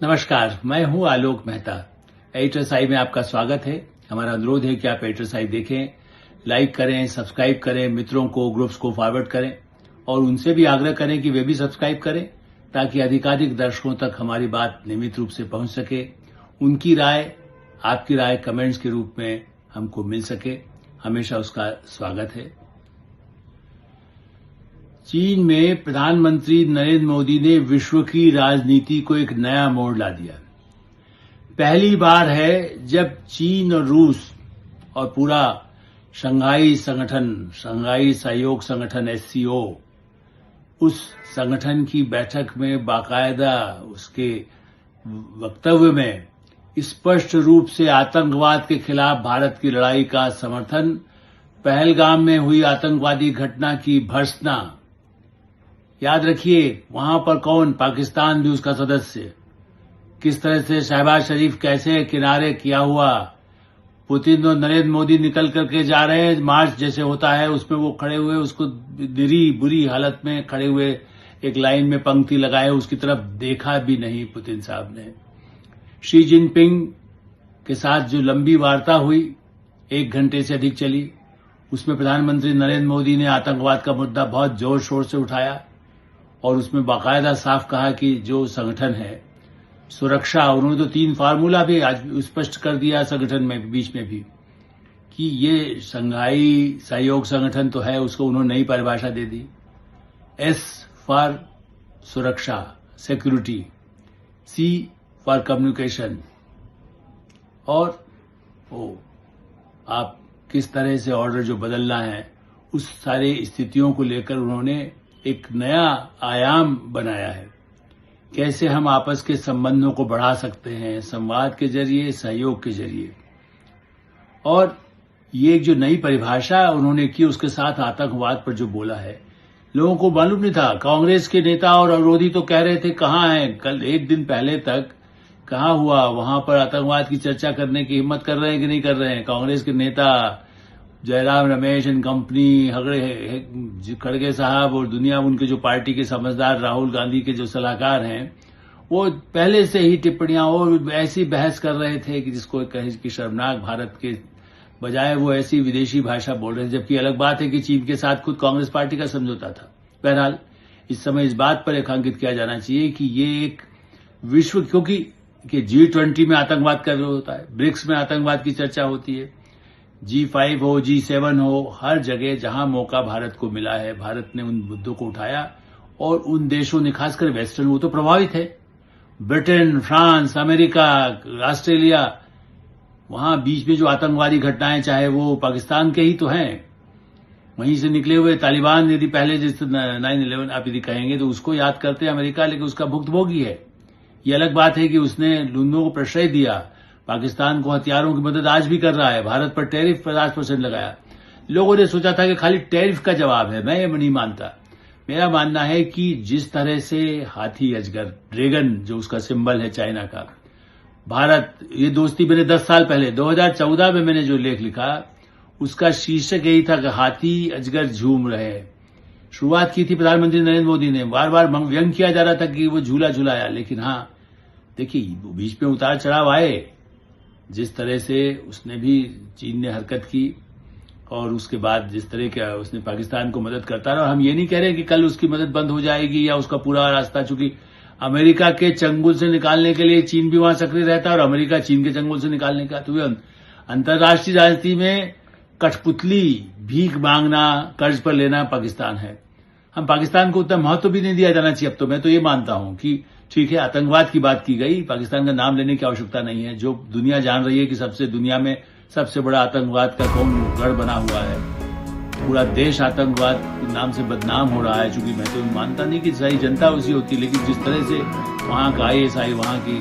नमस्कार, मैं हूं आलोक मेहता। एडिटर्स आई में आपका स्वागत है। हमारा अनुरोध है कि आप एडिटर्स आई देखें, लाइक करें, सब्सक्राइब करें, मित्रों को, ग्रुप्स को फॉरवर्ड करें और उनसे भी आग्रह करें कि वे भी सब्सक्राइब करें ताकि अधिकाधिक दर्शकों तक हमारी बात नियमित रूप से पहुंच सके। उनकी राय, आपकी राय कमेंट्स के रूप में हमको मिल सके, हमेशा उसका स्वागत है। चीन में प्रधानमंत्री नरेंद्र मोदी ने विश्व की राजनीति को एक नया मोड़ ला दिया। पहली बार है जब चीन और रूस और पूरा शंघाई सहयोग संगठन SCO, उस संगठन की बैठक में बाकायदा उसके वक्तव्य में स्पष्ट रूप से आतंकवाद के खिलाफ भारत की लड़ाई का समर्थन, पहलगाम में हुई आतंकवादी घटना की भर्त्सना, याद रखिए वहां पर कौन, पाकिस्तान भी उसका सदस्य, किस तरह से शहबाज शरीफ कैसे किनारे किया हुआ, पुतिन और नरेंद्र मोदी निकल करके जा रहे हैं, मार्च जैसे होता है उसमें वो खड़े हुए, उसको बुरी हालत में खड़े हुए एक लाइन में पंक्ति लगाए, उसकी तरफ देखा भी नहीं पुतिन साहब ने। शी जिनपिंग के साथ जो लंबी वार्ता हुई, 1 घंटे से अधिक चली, उसमें प्रधानमंत्री नरेंद्र मोदी ने आतंकवाद का मुद्दा बहुत जोर शोर से उठाया और उसमें बाकायदा साफ कहा कि जो संगठन है सुरक्षा, उन्होंने तो 3 फार्मूला भी आज स्पष्ट कर दिया संगठन में बीच में भी कि ये शंघाई सहयोग संगठन तो है, उसको उन्होंने नई परिभाषा दे दी। S फॉर सुरक्षा, सिक्योरिटी, C फॉर कम्युनिकेशन, और आप किस तरह से ऑर्डर जो बदलना है उस सारे स्थितियों को लेकर उन्होंने एक नया आयाम बनाया है। कैसे हम आपस के संबंधों को बढ़ा सकते हैं, संवाद के जरिए, सहयोग के जरिए। और ये एक जो नई परिभाषा उन्होंने की, उसके साथ आतंकवाद पर जो बोला है, लोगों को मालूम नहीं था। कांग्रेस के नेता और विरोधी तो कह रहे थे कहाँ हैं, कल 1 दिन पहले तक कहाँ हुआ, वहां पर आतंकवाद की चर्चा करने की हिम्मत कर रहे हैं कि नहीं कर रहे हैं। कांग्रेस के नेता जयराम रमेश एंड कंपनी, खड़गे साहब और दुनिया, उनके जो पार्टी के समझदार राहुल गांधी के जो सलाहकार हैं, वो पहले से ही टिप्पणियां और ऐसी बहस कर रहे थे कि जिसको कहें कि शर्मनाक, भारत के बजाय वो ऐसी विदेशी भाषा बोल रहे थे। जबकि अलग बात है कि चीन के साथ खुद कांग्रेस पार्टी का समझौता था। बहरहाल इस समय इस बात पर रेखांकित किया जाना चाहिए कि ये एक विश्व, क्योंकि G20 में आतंकवाद का विरोध होता है, ब्रिक्स में आतंकवाद की चर्चा होती है, G5 हो, G7 हो, हर जगह जहां मौका भारत को मिला है, भारत ने उन मुद्दों को उठाया और उन देशों ने, खासकर वेस्टर्न, वो तो प्रभावित है, ब्रिटेन, फ्रांस, अमेरिका, ऑस्ट्रेलिया, वहां बीच में जो आतंकवादी घटनाएं, चाहे वो पाकिस्तान के ही तो हैं, वहीं से निकले हुए तालिबान, यदि पहले जिस 9/11 आप यदि कहेंगे तो उसको याद करते हैं अमेरिका, लेकिन उसका भुक्तभोगी है। ये अलग बात है कि उसने लुन्नों को प्रश्रय दिया, पाकिस्तान को हथियारों की मदद आज भी कर रहा है, भारत पर टैरिफ 50% लगाया। लोगों ने सोचा था कि खाली टैरिफ का जवाब है, मैं ये नहीं मानता। मेरा मानना है कि जिस तरह से हाथी अजगर, ड्रैगन जो उसका सिंबल है चाइना का, भारत, ये दोस्ती मैंने 10 साल पहले 2014 में मैंने जो लेख लिखा, उसका शीर्षक यही था कि हाथी अजगर झूम रहे हैं। शुरुआत की थी प्रधानमंत्री नरेंद्र मोदी ने, बार बार व्यंग किया जा रहा था कि वो झूला झुलाया, लेकिन हाँ देखिए बीच में उतार चढ़ाव आए। जिस तरह से उसने भी, चीन ने हरकत की और उसके बाद जिस तरह का उसने पाकिस्तान को मदद करता रहा, और हम ये नहीं कह रहे कि कल उसकी मदद बंद हो जाएगी या उसका पूरा रास्ता, चूंकि अमेरिका के चंगुल से निकालने के लिए चीन भी वहां सक्रिय रहता है और अमेरिका चीन के चंगुल से निकालने का, तो अंतर्राष्ट्रीय राजनीति में कठपुतली, भीख मांगना, कर्ज पर लेना पाकिस्तान है। हम पाकिस्तान को उतना महत्व भी नहीं दिया जाना चाहिए। अब तो मैं तो ये मानता हूं कि ठीक है, आतंकवाद की बात की गई, पाकिस्तान का नाम लेने की आवश्यकता नहीं है। जो दुनिया जान रही है कि दुनिया में सबसे बड़ा आतंकवाद का कौन गढ़ बना हुआ है, पूरा देश आतंकवाद के नाम से बदनाम हो रहा है। चूंकि मैं तो मानता नहीं कि सारी जनता उसी होती, लेकिन जिस तरह से वहां का ISI, वहां की,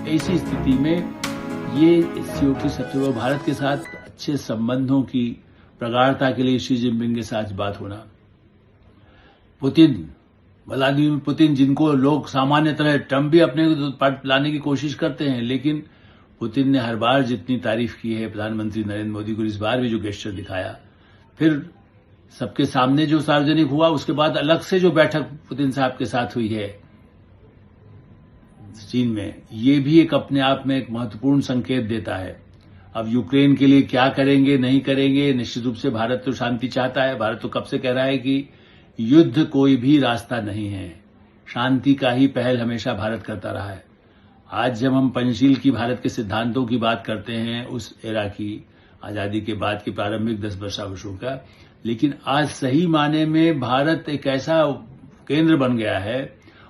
ऐसी स्थिति में ये SCO की सबसे बड़ा, भारत के साथ अच्छे संबंधों की प्रगाढ़ता के लिए शी जिनपिंग के साथ बात होना। व्लादिमीर पुतिन, जिनको लोग सामान्य तरह, ट्रंप भी अपने लाने की कोशिश करते हैं, लेकिन पुतिन ने हर बार जितनी तारीफ की है प्रधानमंत्री नरेंद्र मोदी को, इस बार भी जो गेस्चर दिखाया, फिर सबके सामने जो सार्वजनिक हुआ, उसके बाद अलग से जो बैठक पुतिन साहब के साथ हुई है, चीन में, ये भी एक अपने आप में एक महत्वपूर्ण संकेत देता है। अब यूक्रेन के लिए क्या करेंगे नहीं करेंगे, निश्चित रूप से भारत तो शांति चाहता है। भारत तो कब से कह रहा है कि युद्ध कोई भी रास्ता नहीं है, शांति का ही पहल हमेशा भारत करता रहा है। आज जब हम पंचशील की भारत के सिद्धांतों की बात करते हैं, उस एरा की आजादी के बाद के प्रारंभिक 10 वर्षों का, लेकिन आज सही माने में भारत एक ऐसा केंद्र बन गया है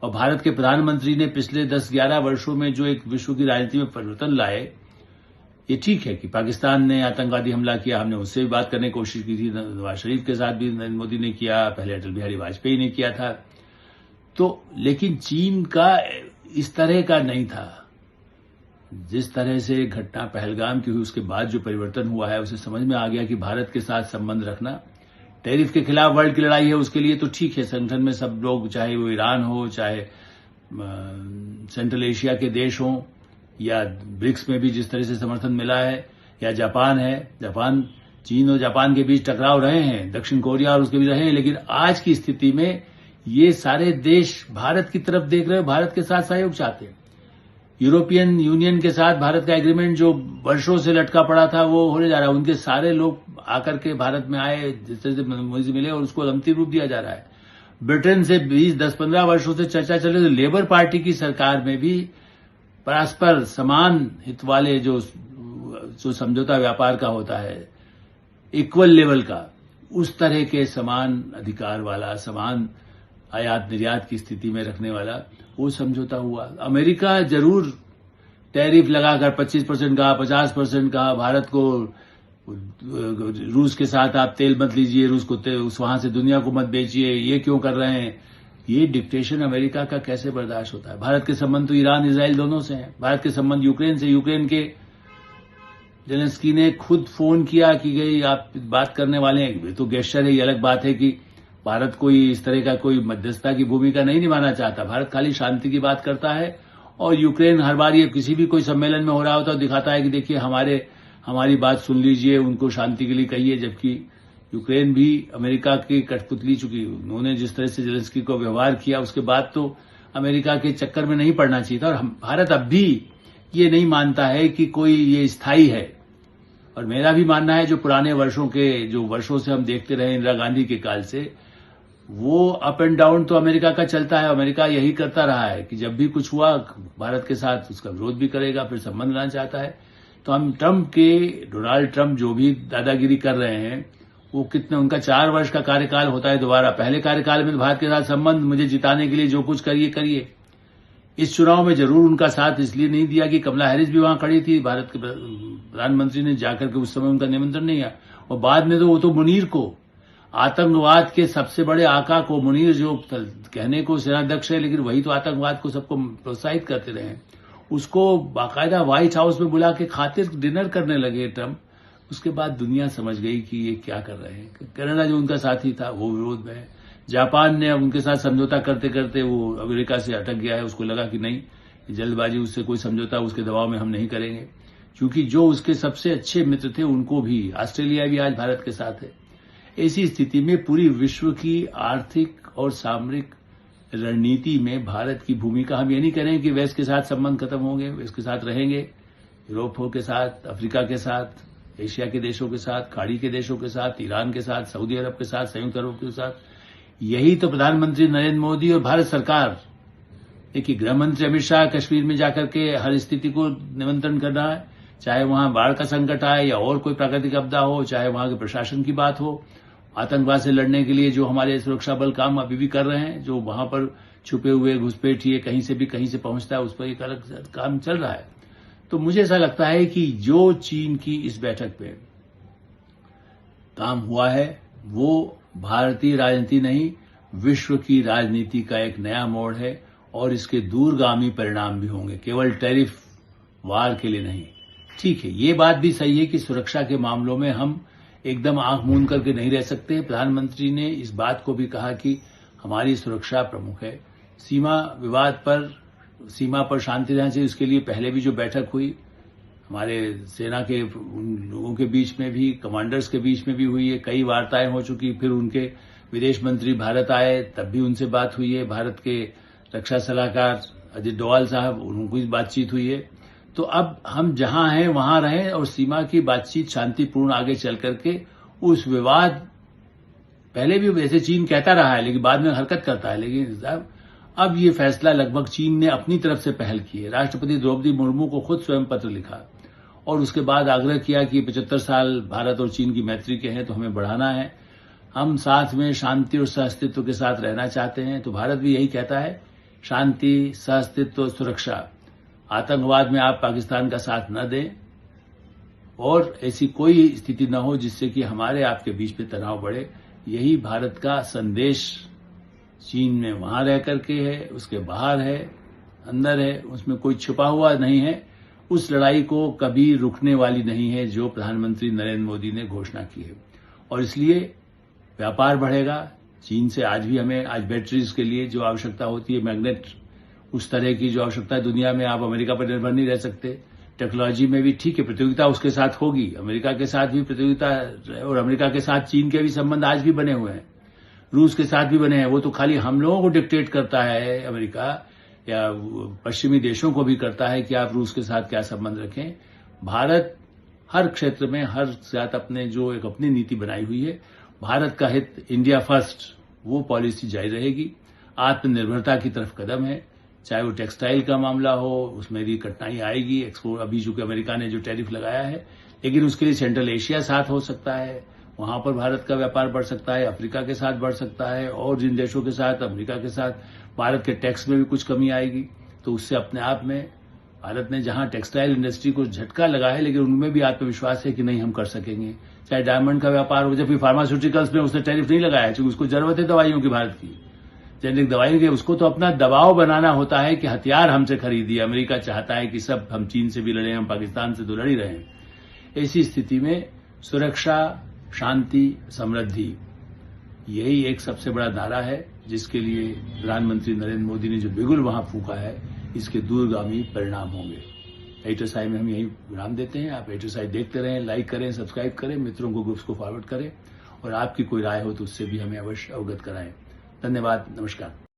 और भारत के प्रधानमंत्री ने पिछले 10-11 वर्षों में जो एक विश्व की राजनीति में परिवर्तन लाए, ये ठीक है कि पाकिस्तान ने आतंकवादी हमला किया, हमने उससे भी बात करने की कोशिश की थी, नवाज शरीफ के साथ भी नरेंद्र मोदी ने किया, पहले अटल बिहारी वाजपेयी ने किया था। तो लेकिन चीन का इस तरह का नहीं था। जिस तरह से घटना पहलगाम की हुई उसके बाद जो परिवर्तन हुआ है, उसे समझ में आ गया कि भारत के साथ संबंध रखना, टैरिफ के खिलाफ वर्ल्ड की लड़ाई है, उसके लिए तो ठीक है, संगठन में सब लोग, चाहे वो ईरान हो, चाहे सेंट्रल एशिया के देश हों, या ब्रिक्स में भी जिस तरह से समर्थन मिला है, या जापान है, चीन और जापान के बीच टकराव रहे हैं, दक्षिण कोरिया और उसके भी रहे हैं, लेकिन आज की स्थिति में ये सारे देश भारत की तरफ देख रहे हैं, भारत के साथ सहयोग चाहते हैं। यूरोपियन यूनियन के साथ भारत का एग्रीमेंट जो वर्षों से लटका पड़ा था, वो होने जा रहा है। उनके सारे लोग आकर के भारत में आए, जिस तरह से मोदी मिले, और उसको अंतिम रूप दिया जा रहा है। ब्रिटेन से 10-15 वर्षों से चर्चा चल रही है, लेबर पार्टी की सरकार में भी परस्पर समान हित वाले जो समझौता व्यापार का होता है, इक्वल लेवल का, उस तरह के समान अधिकार वाला, समान आयात निर्यात की स्थिति में रखने वाला वो समझौता हुआ। अमेरिका जरूर टैरिफ लगाकर 25% कहा, 50% कहा, भारत को रूस के साथ आप तेल मत लीजिए, रूस को वहां से दुनिया को मत बेचिए, ये क्यों कर रहे हैं? ये डिक्टेशन अमेरिका का कैसे बर्दाश्त होता है? भारत के संबंध तो ईरान इजराइल दोनों से हैं, भारत के संबंध यूक्रेन से, यूक्रेन के जेलेंस्की ने खुद फोन किया कि गई आप बात करने वाले हैं, ये तो गेस्चर है। ये अलग बात है कि भारत कोई इस तरह का कोई मध्यस्थता की भूमिका नहीं निभाना चाहता, भारत खाली शांति की बात करता है। और यूक्रेन हर बार ये किसी भी कोई सम्मेलन में हो रहा होता है, दिखाता है कि देखिए हमारी बात सुन लीजिए, उनको शांति के लिए कहिए, जबकि यूक्रेन भी अमेरिका की कठपुतली, चुकी उन्होंने जिस तरह से जेलेंस्की को व्यवहार किया, उसके बाद तो अमेरिका के चक्कर में नहीं पड़ना चाहिए था। और भारत अब भी ये नहीं मानता है कि कोई ये स्थायी है। और मेरा भी मानना है, जो पुराने वर्षों से हम देखते रहे इंदिरा गांधी के काल से, वो अप एंड डाउन तो अमेरिका का चलता है। अमेरिका यही करता रहा है कि जब भी कुछ हुआ भारत के साथ उसका विरोध भी करेगा, फिर संबंध लाना चाहता है। तो हम डोनाल्ड ट्रंप जो भी दादागिरी कर रहे हैं, वो कितने, उनका 4 वर्ष का कार्यकाल होता है दोबारा। पहले कार्यकाल में भारत के साथ संबंध, मुझे जिताने के लिए जो कुछ करिए। इस चुनाव में जरूर उनका साथ इसलिए नहीं दिया कि कमला हैरिस भी वहां खड़ी थी, भारत के प्रधानमंत्री ने जाकर के उस समय उनका निमंत्रण नहीं आया। और बाद में तो वो तो मुनीर को, आतंकवाद के सबसे बड़े आका को, मुनीर जो कहने को सेनाध्यक्ष है, लेकिन वही तो आतंकवाद को सबको प्रोत्साहित करते रहे, उसको बाकायदा व्हाइट हाउस में बुला के खातिर डिनर करने लगे ट्रंप। उसके बाद दुनिया समझ गई कि ये क्या कर रहे हैं। कनाडा जो उनका साथी था वो विरोध में है। जापान ने उनके साथ समझौता करते करते वो अमेरिका से अटक गया है, उसको लगा कि नहीं, जल्दबाजी, उससे कोई समझौता उसके दबाव में हम नहीं करेंगे, क्योंकि जो उसके सबसे अच्छे मित्र थे उनको भी, ऑस्ट्रेलिया भी आज भारत के साथ है। ऐसी स्थिति में पूरी विश्व की आर्थिक और सामरिक रणनीति में भारत की भूमिका, हम ये नहीं करें कि वेस्ट के साथ संबंध खत्म होंगे, वेस्ट के साथ रहेंगे, यूरोप के साथ, अफ्रीका के साथ, एशिया के देशों के साथ, खाड़ी के देशों के साथ, ईरान के साथ, सऊदी अरब के साथ, संयुक्त अरब के साथ। यही तो प्रधानमंत्री नरेंद्र मोदी और भारत सरकार, देखिए गृह मंत्री अमित शाह कश्मीर में जाकर के हर स्थिति को निमंत्रण कर रहा है, चाहे वहां बाढ़ का संकट आए या और कोई प्राकृतिक आपदा हो, चाहे वहां के प्रशासन की बात हो, आतंकवाद से लड़ने के लिए जो हमारे सुरक्षा बल काम अभी भी कर रहे हैं, जो वहां पर छुपे हुए घुसपैठिए कहीं से पहुंचता है, उस पर एक अलग काम चल रहा है। तो मुझे ऐसा लगता है कि जो चीन की इस बैठक पे काम हुआ है, वो भारतीय राजनीति नहीं, विश्व की राजनीति का एक नया मोड़ है, और इसके दूरगामी परिणाम भी होंगे, केवल टैरिफ वार के लिए नहीं। ठीक है, ये बात भी सही है कि सुरक्षा के मामलों में हम एकदम आंख मूंद करके नहीं रह सकते। प्रधानमंत्री ने इस बात को भी कहा कि हमारी सुरक्षा प्रमुख है। सीमा पर शांति रहना चाहिए, उसके लिए पहले भी जो बैठक हुई हमारे सेना के उन लोगों के बीच में भी, कमांडर्स के बीच में भी हुई है, कई वार्ताएं हो चुकी। फिर उनके विदेश मंत्री भारत आए, तब भी उनसे बात हुई है। भारत के रक्षा सलाहकार अजित डोवाल साहब, उनकी बातचीत हुई है। तो अब हम जहां हैं वहां रहें और सीमा की बातचीत शांतिपूर्ण आगे चल करके उस विवाद, पहले भी वैसे चीन कहता रहा है लेकिन बाद में हरकत करता है, लेकिन साहब अब ये फैसला लगभग चीन ने अपनी तरफ से पहल की है। राष्ट्रपति द्रौपदी मुर्मू को खुद स्वयं पत्र लिखा और उसके बाद आग्रह किया कि 75 साल भारत और चीन की मैत्री के हैं तो हमें बढ़ाना है, हम साथ में शांति और सहअस्तित्व के साथ रहना चाहते हैं। तो भारत भी यही कहता है, शांति, सहअस्तित्व, सुरक्षा, आतंकवाद में आप पाकिस्तान का साथ न दें और ऐसी कोई स्थिति न हो जिससे कि हमारे आपके बीच में तनाव बढ़े। यही भारत का संदेश चीन में वहां रह करके है, उसके बाहर है, अंदर है, उसमें कोई छुपा हुआ नहीं है। उस लड़ाई को कभी रुकने वाली नहीं है जो प्रधानमंत्री नरेंद्र मोदी ने घोषणा की है। और इसलिए व्यापार बढ़ेगा चीन से। आज बैटरीज के लिए जो आवश्यकता होती है, मैग्नेट, उस तरह की जो आवश्यकता है दुनिया में, आप अमेरिका पर निर्भर नहीं रह सकते। टेक्नोलॉजी में भी ठीक है, प्रतियोगिता उसके साथ होगी, अमेरिका के साथ भी प्रतियोगिता, और अमेरिका के साथ चीन के भी संबंध आज भी बने हुए हैं, रूस के साथ भी बने हैं। वो तो खाली हम लोगों को डिक्टेट करता है अमेरिका, या पश्चिमी देशों को भी करता है कि आप रूस के साथ क्या संबंध रखें। भारत हर क्षेत्र में हर साथ अपने जो एक अपनी नीति बनाई हुई है, भारत का हित, इंडिया फर्स्ट, वो पॉलिसी जारी रहेगी। आत्मनिर्भरता की तरफ कदम है, चाहे वो टेक्सटाइल का मामला हो, उसमें भी कठिनाई आएगी। एक्सपोर्ट अभी चूंकि अमेरिका ने जो टैरिफ लगाया है, लेकिन उसके लिए सेंट्रल एशिया साथ हो सकता है, वहां पर भारत का व्यापार बढ़ सकता है, अफ्रीका के साथ बढ़ सकता है, और जिन देशों के साथ, अमेरिका के साथ भारत के टैक्स में भी कुछ कमी आएगी। तो उससे अपने आप में भारत ने जहां टेक्सटाइल इंडस्ट्री को झटका लगा है, लेकिन उनमें भी आत्मविश्वास है कि नहीं हम कर सकेंगे। चाहे डायमंड का व्यापार हो, जबकि फार्मास्यूटिकल्स में उसने टैरिफ नहीं लगाया क्योंकि उसको जरूरत है दवाइयों की, भारत की जेनेरिक दवाइयों की। उसको तो अपना दबाव बनाना होता है कि हथियार हमसे खरीदिए। अमेरिका चाहता है कि सब, हम चीन से भी लड़े, हम पाकिस्तान से तो लड़ ही रहे हैं। ऐसी स्थिति में सुरक्षा, शांति, समृद्धि, यही एक सबसे बड़ा नारा है जिसके लिए प्रधानमंत्री नरेंद्र मोदी ने जो बिगुल वहां फूंका है, इसके दूरगामी परिणाम होंगे। एटोसाई में हम यही विराम देते हैं। आप एटोसाई देखते रहें, लाइक करें, सब्सक्राइब करें, मित्रों को, ग्रुप्स को फॉरवर्ड करें, और आपकी कोई राय हो तो उससे भी हमें अवश्य अवगत कराएं। धन्यवाद, नमस्कार।